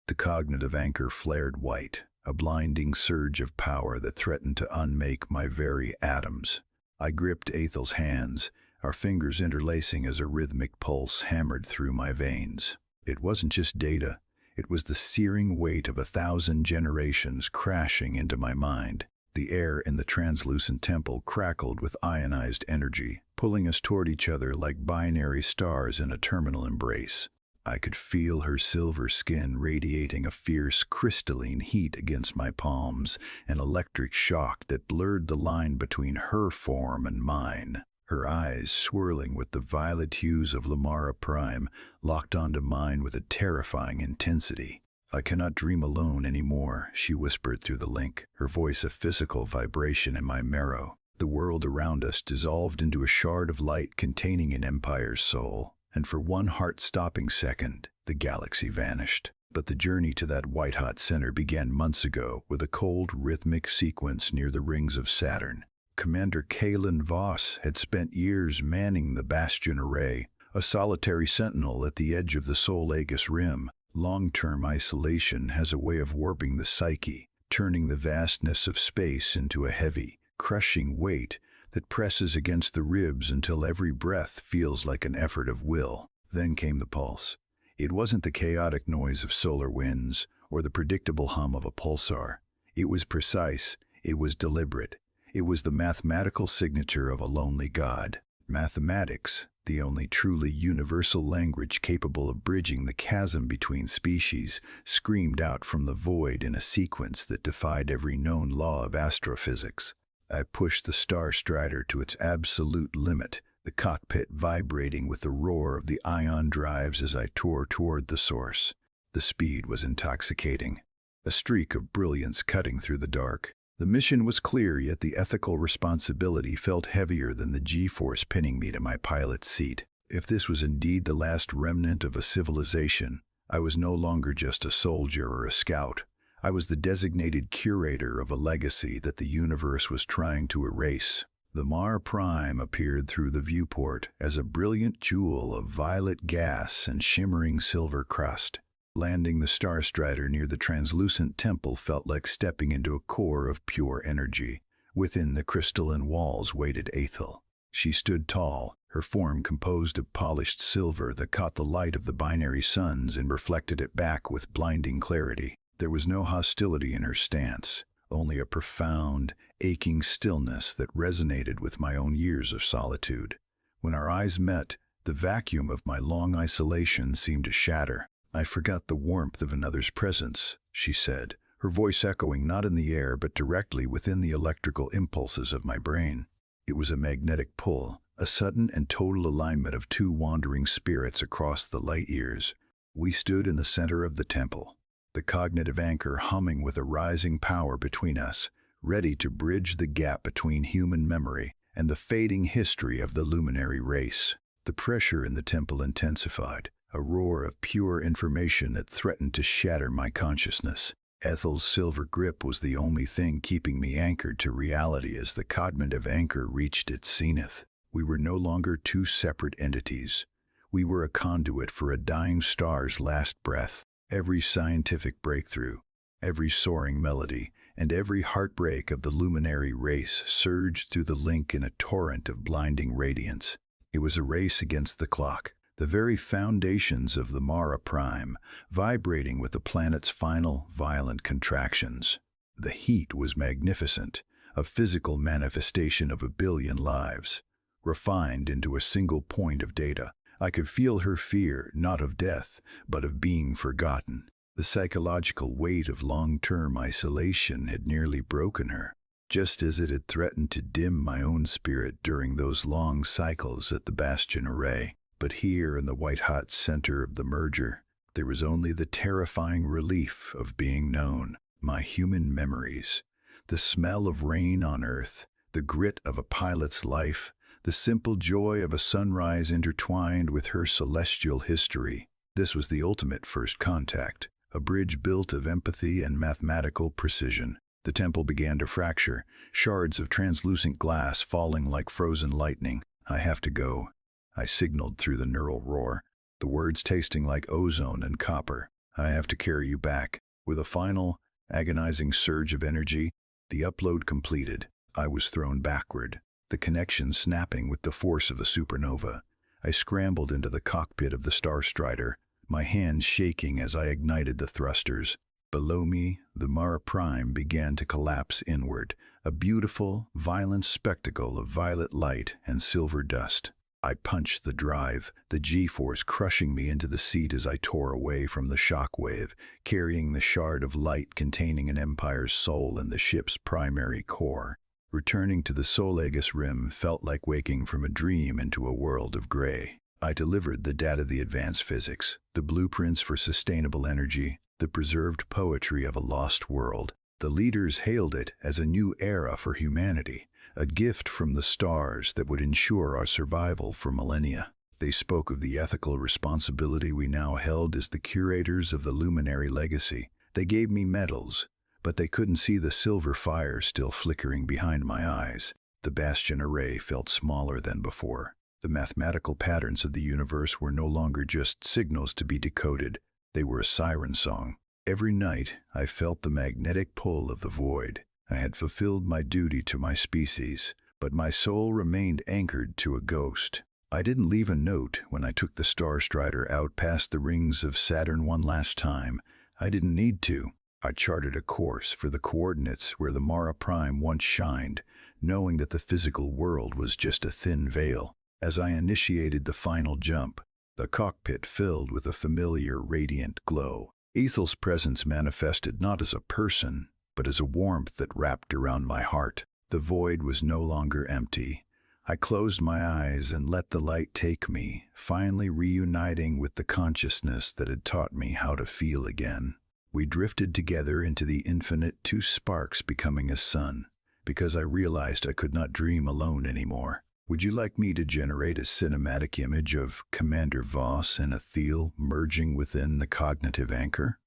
The cognitive anchor flared white, a blinding surge of power that threatened to unmake my very atoms. I gripped Ethel's hands, our fingers interlacing as a rhythmic pulse hammered through my veins. It wasn't just data, it was the searing weight of 1,000 generations crashing into my mind. The air in the translucent temple crackled with ionized energy, pulling us toward each other like binary stars in a terminal embrace. I could feel her silver skin radiating a fierce crystalline heat against my palms, an electric shock that blurred the line between her form and mine. Her eyes, swirling with the violet hues of Lamara Prime, locked onto mine with a terrifying intensity. "I cannot dream alone anymore," she whispered through the link, her voice a physical vibration in my marrow. The world around us dissolved into a shard of light containing an empire's soul, and for one heart-stopping second, the galaxy vanished. But the journey to that white-hot center began months ago with a cold, rhythmic sequence near the rings of Saturn. Commander Kalen Voss had spent years manning the Bastion Array, a solitary sentinel at the edge of the Sol Aegis Rim. Long-term isolation has a way of warping the psyche, turning the vastness of space into a heavy, crushing weight that presses against the ribs until every breath feels like an effort of will. Then came the pulse. It wasn't the chaotic noise of solar winds or the predictable hum of a pulsar. It was precise, it was deliberate. It was the mathematical signature of a lonely god. Mathematics, the only truly universal language capable of bridging the chasm between species, screamed out from the void in a sequence that defied every known law of astrophysics. I pushed the Star Strider to its absolute limit, the cockpit vibrating with the roar of the ion drives as I tore toward the source. The speed was intoxicating, a streak of brilliance cutting through the dark. The mission was clear, yet the ethical responsibility felt heavier than the G-force pinning me to my pilot's seat. If this was indeed the last remnant of a civilization, I was no longer just a soldier or a scout. I was the designated curator of a legacy that the universe was trying to erase. The Mar Prime appeared through the viewport as a brilliant jewel of violet gas and shimmering silver crust. Landing the Star Strider near the translucent temple felt like stepping into a core of pure energy. Within the crystalline walls waited Ethel. She stood tall, her form composed of polished silver that caught the light of the binary suns and reflected it back with blinding clarity. There was no hostility in her stance, only a profound, aching stillness that resonated with my own years of solitude. When our eyes met, the vacuum of my long isolation seemed to shatter. "I forgot the warmth of another's presence," she said, her voice echoing not in the air but directly within the electrical impulses of my brain. It was a magnetic pull, a sudden and total alignment of two wandering spirits across the light years. We stood in the center of the temple, the cognitive anchor humming with a rising power between us, ready to bridge the gap between human memory and the fading history of the luminary race. The pressure in the temple intensified, a roar of pure information that threatened to shatter my consciousness. Ethel's silver grip was the only thing keeping me anchored to reality as the cognitive anchor reached its zenith. We were no longer two separate entities. We were a conduit for a dying star's last breath. Every scientific breakthrough, every soaring melody, and every heartbreak of the luminary race surged through the link in a torrent of blinding radiance. It was a race against the clock, the very foundations of the Mara Prime, vibrating with the planet's final, violent contractions. The heat was magnificent, a physical manifestation of 1 billion lives, refined into a single point of data. I could feel her fear, not of death, but of being forgotten. The psychological weight of long-term isolation had nearly broken her, just as it had threatened to dim my own spirit during those long cycles at the Bastion Array. But here in the white-hot center of the merger, there was only the terrifying relief of being known. My human memories, the smell of rain on Earth, the grit of a pilot's life, the simple joy of a sunrise intertwined with her celestial history. This was the ultimate first contact, a bridge built of empathy and mathematical precision. The temple began to fracture, shards of translucent glass falling like frozen lightning. "I have to go," I signaled through the neural roar, the words tasting like ozone and copper. I have to carry you back. With a final, agonizing surge of energy, the upload completed. I was thrown backward, the connection snapping with the force of a supernova. I scrambled into the cockpit of the Star Strider, my hands shaking as I ignited the thrusters. Below me, the Mara Prime began to collapse inward, a beautiful, violent spectacle of violet light and silver dust. I punched the drive, the G-force crushing me into the seat as I tore away from the shock wave, carrying the shard of light containing an Empire's soul in the ship's primary core. Returning to the Solagus Rim felt like waking from a dream into a world of gray. I delivered the data, the advanced physics, the blueprints for sustainable energy, the preserved poetry of a lost world. The leaders hailed it as a new era for humanity, a gift from the stars that would ensure our survival for millennia. They spoke of the ethical responsibility we now held as the curators of the luminary legacy. They gave me medals, but they couldn't see the silver fire still flickering behind my eyes. The Bastion array felt smaller than before. The mathematical patterns of the universe were no longer just signals to be decoded. They were a siren song. Every night, I felt the magnetic pull of the void. I had fulfilled my duty to my species, but my soul remained anchored to a ghost. I didn't leave a note when I took the Star Strider out past the rings of Saturn one last time. I didn't need to. I charted a course for the coordinates where the Mara Prime once shined, knowing that the physical world was just a thin veil. As I initiated the final jump, the cockpit filled with a familiar radiant glow. Ethel's presence manifested not as a person, but as a warmth that wrapped around my heart. The void was no longer empty. I closed my eyes and let the light take me, finally reuniting with the consciousness that had taught me how to feel again. We drifted together into the infinite, two sparks becoming a sun, because I realized I could not dream alone anymore. Would you like me to generate a cinematic image of Commander Voss and Ethel merging within the cognitive anchor?